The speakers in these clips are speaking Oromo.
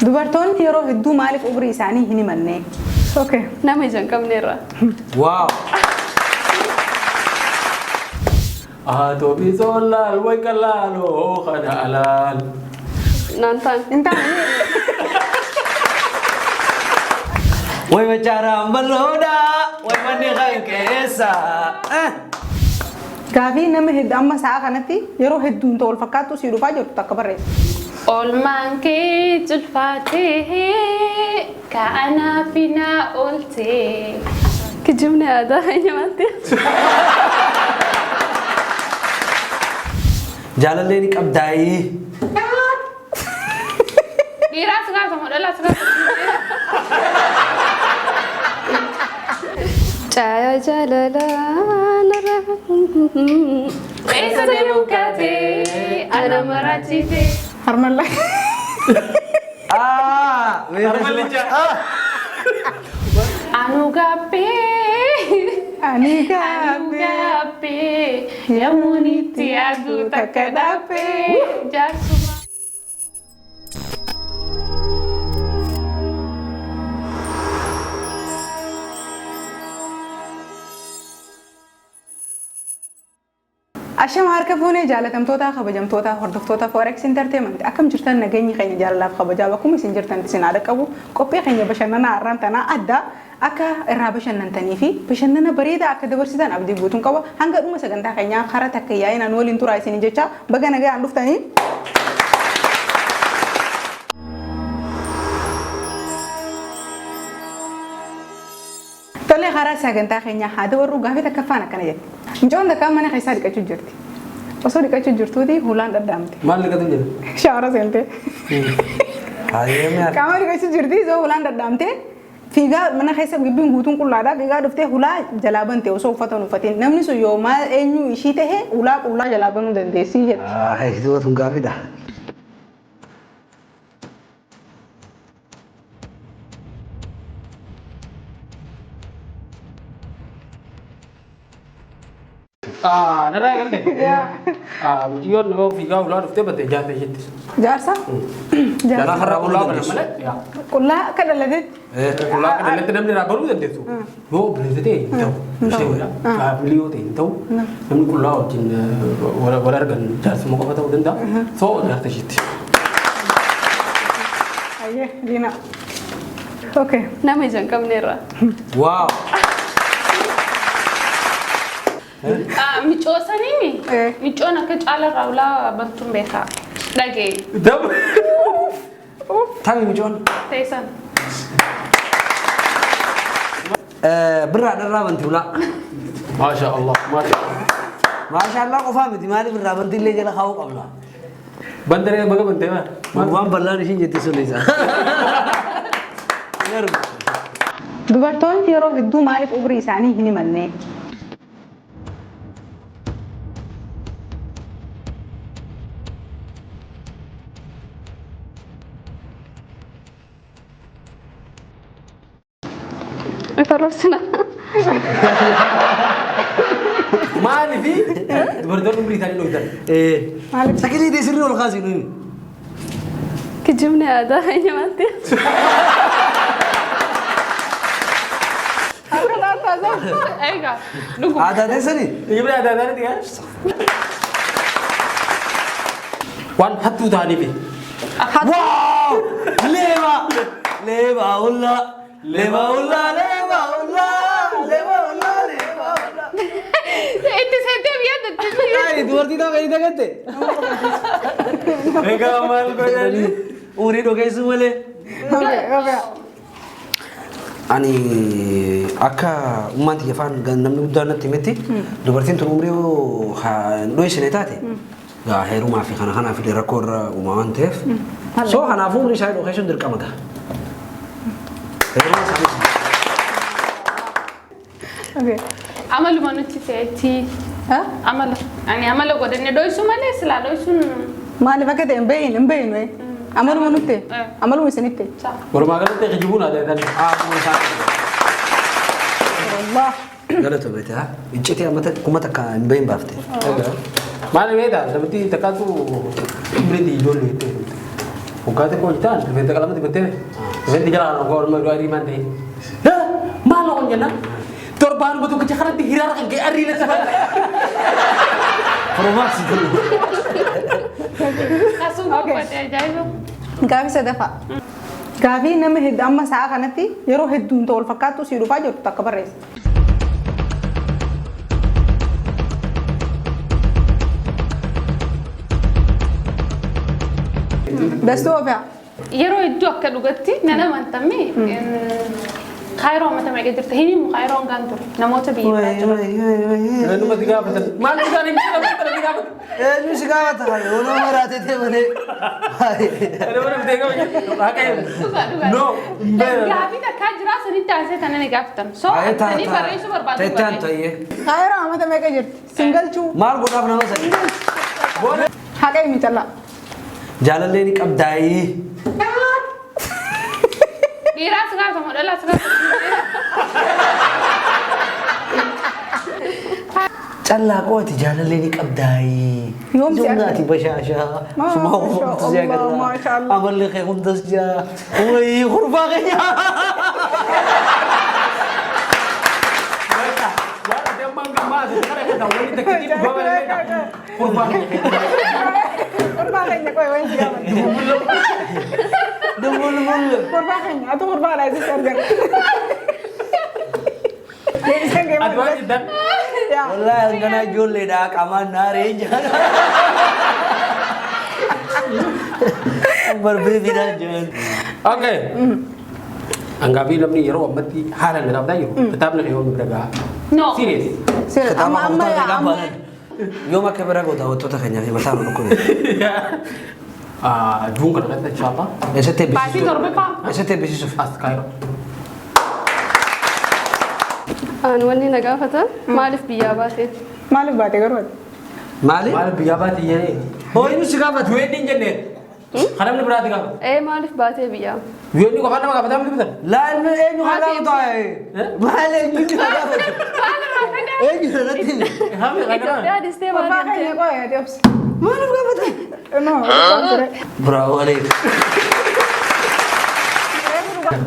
dubartoonni yeroo hedduu maaliif umrii isaanii hin himanne? Okay. Nama ijaan qabneerra. Wow. Ato bisolal way kalalo khana alal. Nantan. Intaan Way macara baloda, way mani khankesa. gaafi nama hedduu amma sa'a kanatti yeroo hedduun ta'u fakkaatu si dhufaa jirtu takka barreessa. Olmaan kee julfaatee kaana fina oltee. Kijibni aadaa nyamatti. Jaalalleen qabdaayi. Dhiiraas gaafa modhalaa Caya jalala nara. Esa demukate ana maratite. Harmalla. Harmalija. Anu gape. Ani gape. Yamuniti adu takadape. Jasuma. Asham harka fuunee jaalatamtoota kabajamtoota hordoftoota Forex Entertainment akkam jirtan nageenyi keenya jaalalaaf kabajaa bakkuma isin jirtan isin haadha qabu qophii keenya bashannanaa har'aan tanaa adda akka irraa bashannantanii fi bashannana bareedaa akka dabarsitan abdii guutuun qaba hanga dhuma sagantaa keenyaa karaa takka yaa'inaan waliin turaa isin jecha baga nagaan dhuftanii. Tole karaa sagantaa keenyaa haada warruu gaafii takka faana akkana jetti. Mucaan takka mana keessaa dhiqachuu jirti. Osoo dhiqachuu jirtuuti hulaan dhadhaamte. Maal dhiqatu jira? Shaawara seentee. Hayyee Qaama dhiqachuu jirti osoo hulaan dhadhaamte fiigaa mana keessa gibbiin guutuun qullaadhaa fiigaa dhuftee hulaa jalaa bante osoo uffata hin uffatiin namni sun yoo maal eenyu ishii tahee hulaa qullaa jalaa banuu dandeessii jedha. Hayyee tun gaafidha. Nara galle. Biyyoon yoo fiigaa ulaa dhuftee battee jaartee jetti. Jaarsa? Jaarsa har'a ulaa kana malee. Qullaa akka dhalate. Ulaa kana dhalate namni irraa baruu dandeessu. Yoo bineensitee hin ta'u. Ishee godha. Qaabilii yoo ta'e hin ta'u. Namni qullaa wajjin wal argan jaarsuma qofa ta'uu danda'a. Soo jaartee jetti. Hayyee Diina. Okay. Nama ijaan qabneerra. Wow. Micoosanii micoon akka caalarraa ulaa bantuun beekaa dhagee. Dab. Tami micoon. Teessan. Birraa dharraa banti ulaa. Maasha Allah. Maasha Allah qofaa miti maali birraa banti illee jala kaa'uu qabna. Bandaree baga bantee maal? Waan bal'aan ishiin jetti sun isa. Dubartoonni yeroo hedduu maaliif umrii isaanii hin himanne? Farosina. Maali fi dubartoonni umrii isaanii dhooftan. Sagalee deessirri ol kaasinu. Kijibni aadaa nyamatti. Egaa dhugu. Aadaa deessanii? Kijibni aadaa isaanii yaa. Waan hattuu ta'aniifi. Waaw! Leeba! Leeba ulla! Leeba ulla! Leeba ulla! Leeba ulla! Leeba ulla! Itti seetee biyya datti. Ay, dubartii ta'uu kan dhagatte. Egaa maal godhani? Umurii dhogeessu malee. Ani akka uummanti yafaan namni guddaan natti himetti dubartiin tun umurii dho'isine taate heerumaa fi kana kanaaf illee rakkoo irra uumaa waan ta'eef soo kanaafuu umrii isaa dhogeessuun dirqama gaha. Heerumaa isaanii. Amaluma nuti ta'etti. Amala. Ani amala godhanne dho'isu malee silaa dho'isuun. Maaliif akka ta'e hin beeynu amaluma nutti amaluma isinitti. Walumaa galatti kijibuun aadaa Allah. galata beete ha icciti amata kuma takka hin bayin baafte. Maali beeta sabti takkaatu umrii ijoollee itti. وقعدت كويتان في كلامتي بنتين بنتي جرى أنا أقول ما يروي ما نتي لا ما لون جنا تربان بتو كتخرج دي هيرار كي أري لسه Promax itu. Kasu buat ajaib. Gaafi sadaffaa. Gaafii nama hedduu amma sa'a kanatti yeroo hedduun ta'u wal fakkaatu si dhufaa jirtu takka barreessa. Dastuu ofii Yeroo hedduu akka dhugatti nana mantamee kaayiroo amma tamee gajjirta hin himu kaayiroon gaan ture namoota biyya biraa jiran. أنا ما تجابت ما نقدر نجيب ما تجابت Ini sekarang tak ada. Orang marah tete mana? أنا ما نبتدي هكذا no Gaafii takkaa jiraa sanitti taasise tanan ni gaafatan. So sanii barreessuu barbaadu Tetan tu barreessu. ye. kaayiroo amma tamee gajjirti. Singalchuu Mal guna apa nama saya? haqa himi callaa. Jalan ni kabdai. Dhiiraas gaafatamu dhalaas gaafatamu. Calla kau ti jalan ni kabdai. Yom si Jumlah ada. ti basyasya. Semua Masya orang tu saya Allah, kata. Masya Allah. Amal le kaya kuntas ja. Oi, kurba kaya. dia mangga mas sekarang kita tahu kita kecil bawa mereka kurban Kurba kanya ko ewan si gaman. Dembul dembul. Kurba kanya atau kurba lah itu sergan. Jadi saya kayak aduh dan ya. Wallahi kena jual le dah kaman nare jangan. Berbeda jangan. oke anggap film ni hero mati halan dalam dayu tetap nak hero berdaga No. serius Serius, Ketama ama aku ya, tak ama. kabar. Yo makai berapa tahu tu tak kanya masa aku. jung kan kata insyaallah ST Pasti bisi. torbe pa. ST bisi suf. as kairo أنا ولي نقافة ما ألف بياباتي Malu baate garuu. Mali? mal biyabat ye Oh ini sekarang tu. wedding jenne kharam ni berarti kan إيه ما ألف باتي بيا wedding ko kana maka betul betul Lah ini ni halau tu ay. Mali ini halau. Ini nanti. kami kadang يا دي ستي Kurba ما kanya ko ya tips. Mana berapa tu? No, konsere. Bravo Ali.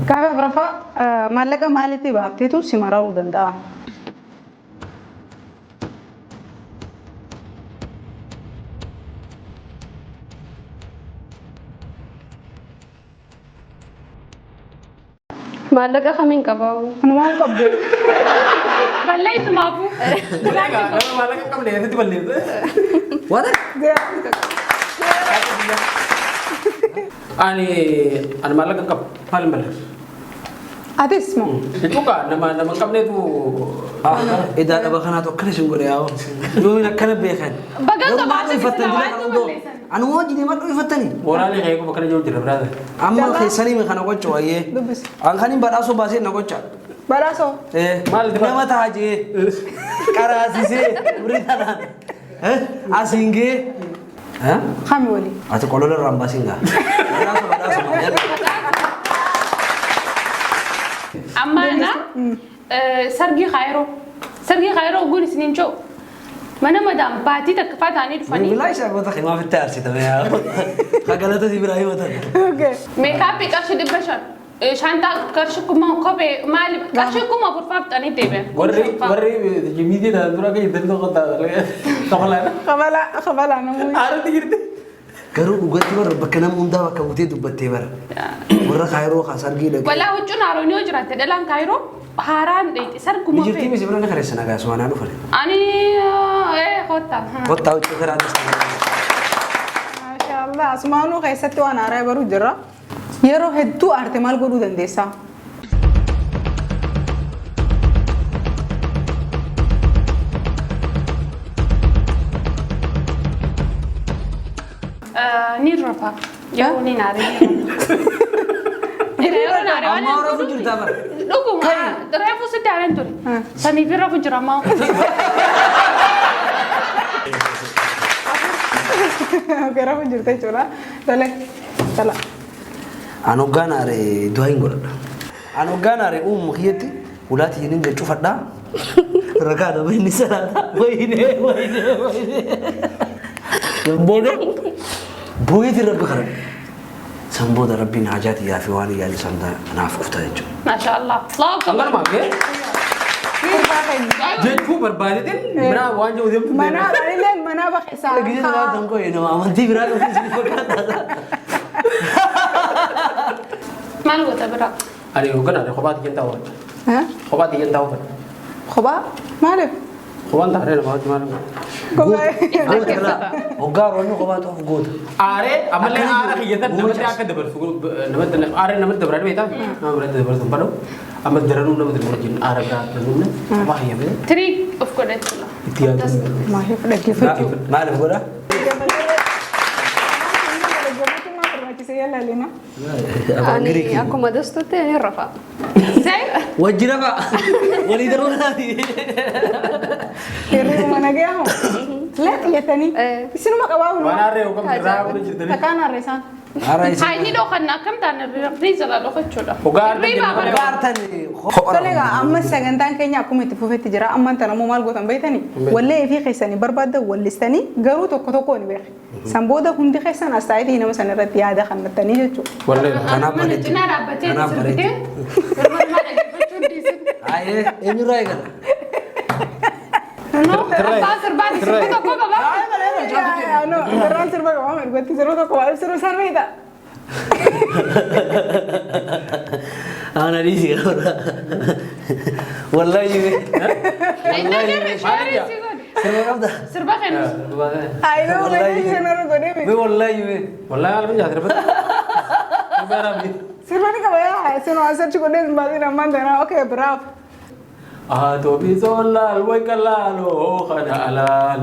Kaya berapa malaga maliti baate tu si marau danda. ما لقى خمين كباو Ano mau kabbe? Balleessu maafu. malah kan kamu lihat itu balik What? ani malah kan paling balik Atis mo. itu kan nama kamu itu Ida ada bahan atau kris yang gue dia. Yo nak kena bekan. Bagal to baate Ifatan sila dia waatu kan do. balleessan. Anu mau jadi mat ifatan ni. orang ni kayak aku bukan jauh jadi berada Amma khaisani me kana gocho aye. Dubis. An khanin ba aso ba sai na gocha. Baraso. Mal di mata haji. Karasi se berita na. Asingge. Kami wali. Atau kalau le ramba singa. Badaso. Amma na sargi khayroo guli sinin choo. Mana madam baati takka faataanii dhufanii. Bilai saya kata khima fi tarsi tapi ya. Kagalata si Ibrahim atan. Okay. Meekaappii qarshii 500. Shantaa qarshii kuma kophee maali qarshii kuma afurfaaf ta'anii deebi'an. warri jimiti dan dura kayak itu kota kapalan Kabala namu. ada tigirti Garuu dhugatti warra bakka nama hundaa bakka butee dubbattee bara. Warra kaayiroo kaasargii dhaqee. Walaa huccuun haaroonii yoo jiraatte dhalaan kaayiroo haaraan dheedhi sarguma Mijirtii fee. misi biraan kareessa nagaa suwaanaa dhufan. Ani kottaa. Kottaa huccuu karaa adda Mashallah. Asmaanu keessatti waan haaraa baruu jirra. Yeroo hedduu aarte maal godhuu dandeessaa? Ni rafa. Yeroo ni naaree. Yeroo naaree waan Amma warra jirtaa bara. dhuguma reefu sitti haareen ture. Saniif irra fujjira ammaa. Okay, rafu jirta jechuudha. Tole. Tala. Anu ganaare du'a hin godhadha. Anu ganaare uumu kiyyatti ulaati hin gachuu fadhaa. Rakaa dha bayni salaata. Wayne. Booda booyiti rabbi karan. سنبود ربي ناجاتي يا في واني يا سندا نافق تاجو ما شاء الله الله Anggar أكبر mah ke? Jadi berbalik mana wanja udah mana kalian mana pakai lagi dia datang kok ini mama nanti berapa sih ما له تبرع Ada kan ada khobat yang tahu. ها Khobat yang tahu kan. خبا ما اعرف Khobat tak ada khobat mana. خبا وقار وانه قبات وقود Are amalle are khiyatan namat akan dabar namat are namat dabar ada beta. Namat dabar tumpalo. Amat daranu namat dabar jin are berat nunna. Apa ya be? تريك اوف كودت الله Itiya. ما هي فدا كيف ما اعرف ولا أنا أكو مدرسة تاني رفع زي وجنا بقى ولي درون هذه كيرو mana gaya لا يا تاني sino makabaw no Mana are ukam gerah udah cerita ni. takana resan هاي ني لو خدنا كم تاع الريزة لا لو خدشولا وقار وقار تاني talaga amma sagantan kenya kuma tafi fete jira amma tana mu malgo tan baitani walle fi khaysani barbada wallistani garu to koto ni bex samboda hundi khaysan astaidi ina masan rat ya da khanna tani jechu Wallahi. انا من بريت جنا رابطين انا بريت سربتين برمان ما أجيب ديسن اي اني رايك no pasar بعد سربتو كوكا ما no beran serba ko amer goti serba ko ay serba sarvida انا ليش والله يبي إنه كيف شاري سيقول سربا قبضه سربا خير ay no me senaro ko بي debe والله يبي Wallahi alun jahar bet. Ibara bi. serba ni ka baya sino asar chiko den badina mandana okay bravo Ato bisolal way kalalo khana alal.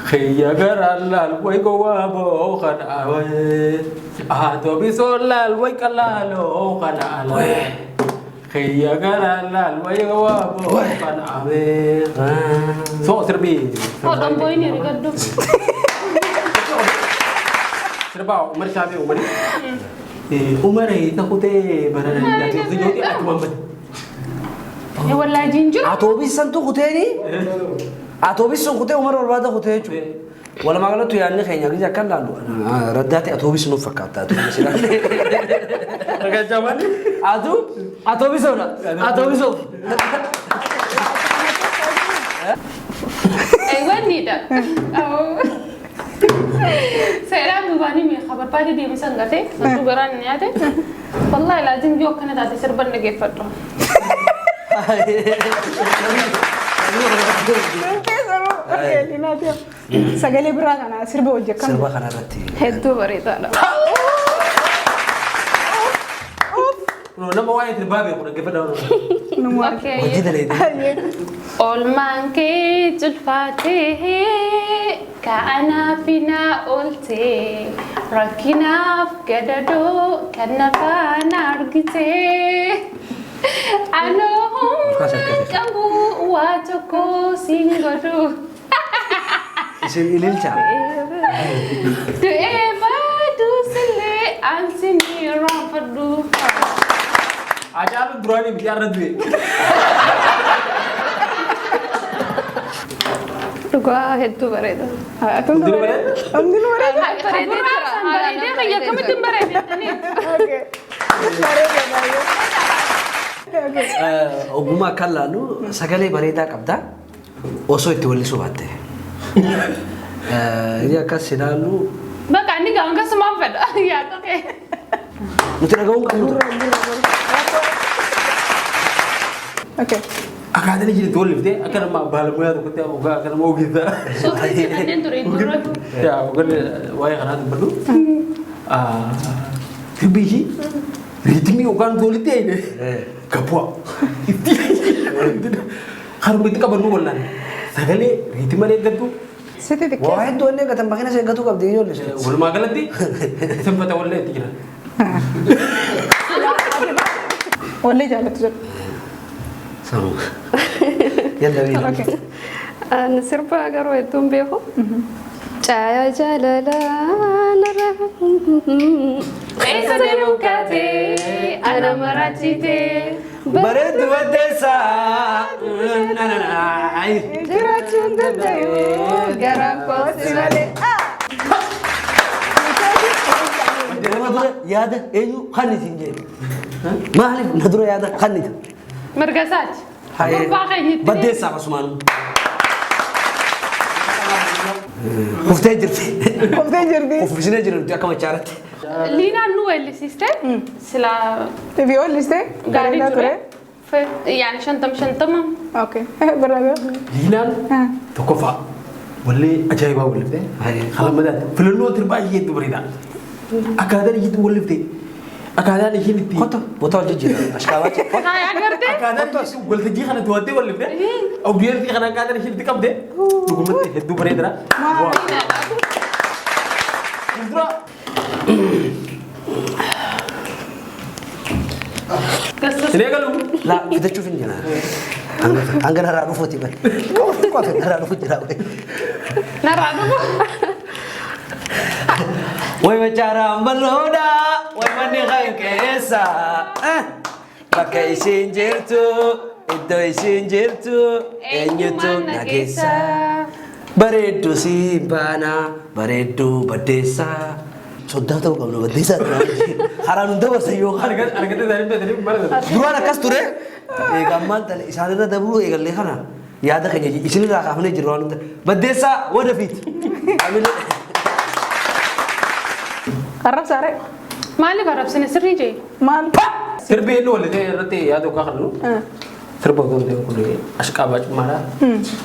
Khiya garalal way gowabo khana away. Ato bisolal way kalalo khana alal. Khiya garalal way gowabo khana away. So serbi. هو دمبويني رجدو Serba Umar Syafi Umar. Umar itu kute barang dari itu jadi aku mambat. ولا جينجر اتوبيس سنتو خوتيني اتوبيس سن خوتي عمر والبادا خوتيجو ولا ما قالت يعني خينا جا كان لاندو رداتي اتوبيس نو فكاتا اتوبيس Agak zaman. اتوبيس ولا اتوبيس ايوه نيدا او سلام دوباني مي خبر بادي دي مسنغتي انتو غران نياته والله لازم جو كانت هذه سربن نجي فتره sagale biraga na sirba wajja kan سربا خنا رتي هدو بريدة لا Nama wayang terbabi aku nak kefir dah. اوكي وجد لي قول مانكي جلفاته كأنا فينا قلتي ركنا في كددو كنا فانا رقتي عنهم كمبو واتوكو سينغرو اسم إليلتا تؤيبا دوسلي أنسيني رافضو Ajar lu durani bicara duit. لقوا هدو بريدة Dulu mana? amdino wara بريدة كم تنبريدة okay ogummaa kan laalu sagalee bareedaa qabda osoo itti wallisuu baatte inni akkas ilaalu بقى عندي قام قسم أنفد يا أوكي nuti dhaga'uun qabnu okay Akak ada jadi tulis deh. Akan mak balam ya tu kita akan mau kita. صوتي بعدين تريد تروح Ya, bukan wayang anak perlu. Kebihi. Ritmi bukan tulis deh ini. Kapuak. Harus itu kabar nulan. Sekali ritmi ada itu. sete de waa hedduu illee gatambaaqina ishee gatuu qabdi ijoollee ishee Belum makan nanti. Sempat awal nanti kira. walle jalatu jir samu yalla wiila okay أنا سربا أقرأ هدو بيهو جايا جلالا إيسا ديموكاتي أنا مراتيتي bareedu waddeessaa jiraachuun dandayu garaan koo si malee ندرة ياده أيو خنيت إنجيل ما أعرف ندرة ياده خنيت مرقسات غرفة خينيت بدي ساعة سمانو وفتاجر وفي سنجر أنت كم شارت لينا نو اللي سيستم سلا تبي أقول لسه قاعد ترى يعني شنطم أوكي برا لينان تكفى واللي أجايبها ولفته خلاص مدة في النوت تربح يد بريدا أكادر يد ولفته أكادر يجي خطة بطل جيجي أشكالات هاي أقدر أكادر يجي ولفته جي خنا تواتي ولفته أو بير تي خنا أكادر يجي تكمل ده تقوم تهدو بريدا ini kan lu لا kita تشوفين جنا anggar harap rufut tiba kau harap rufut jerak نرى woi bicara meloda woi mandi kayu kesa pakai sinjir tu itu sinjir tu enyutu nagisa beredu simpana beredu bedesa sudah tahu kamu bedesa haran udah bersayu harga dari mana dua anak kas ture gamman tali isada dulu egal lekana ya ada kayaknya isini raka hone jirwan bedesa wada fit amin خرب سارة مالي خرب سنة سري جاي مال terbe lu le rete ya do ka khanu terbe do de ko le ashka ba mara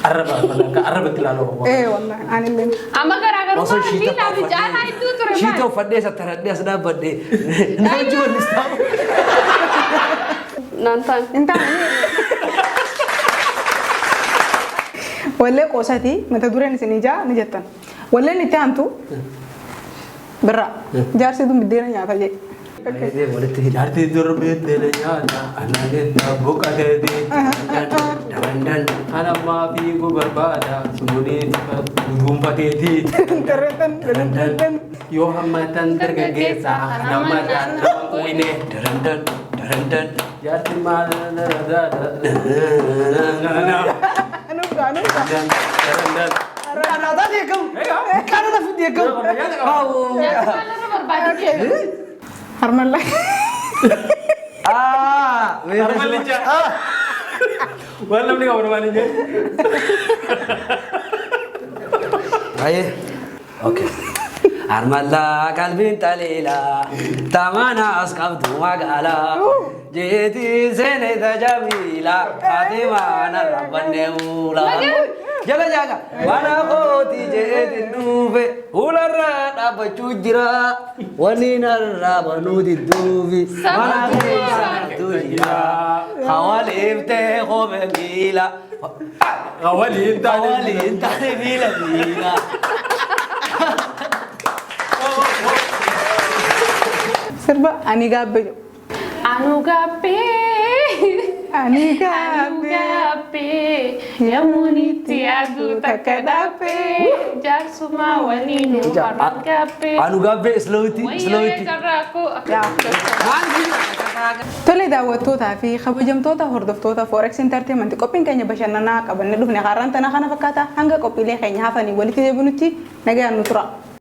araba ka araba tilalo إيه والله أنا اللي أما كراغر ما في لا بيجانا يدو ترى شيتو فديسا تردي اسدا بدي نجو نستاو نانتان أنت ولا قوساتي متى دورين سنيجا نجتن ولا نتانتو برا جارسي دوم بدينا يا فجأة ini boleh teh Arti durbit dele nyata anane tabuka dede dan ana ma fi go barbada sumuni gumpa dede ترتن yo hamatan tergagesa namatan ini dan yarti mal da أنا Karena tadi kamu, karena video kamu. Oh. هرمل لك Armalinya. Wala ni kawan armalinya. Ayo. Oke. Armalla kalbin talila tamana askabtu magala jeti sene tajamila fatima narabane ula jaga jaga wana koti jeti nuve ulara dabachu jira wani narabanu diduvi wana kisa tujira hawalifte khobe mila Awalin tali mila mila سربا أني قابل أنو غابي أني يا مونيتي أدو تكدابي جارسوما ولينو فران غابي anu gabe slowty ويا كراكو تولي دعوتوتا في خبجمتوتا هردفتوتا فوركس انترتينمنت كوبين كانيا بشاننا قبل ندفن قارنتنا خنا فكاتا هنگا كوبي لي خيني هافني ولي تي بنوتي نجا نطرا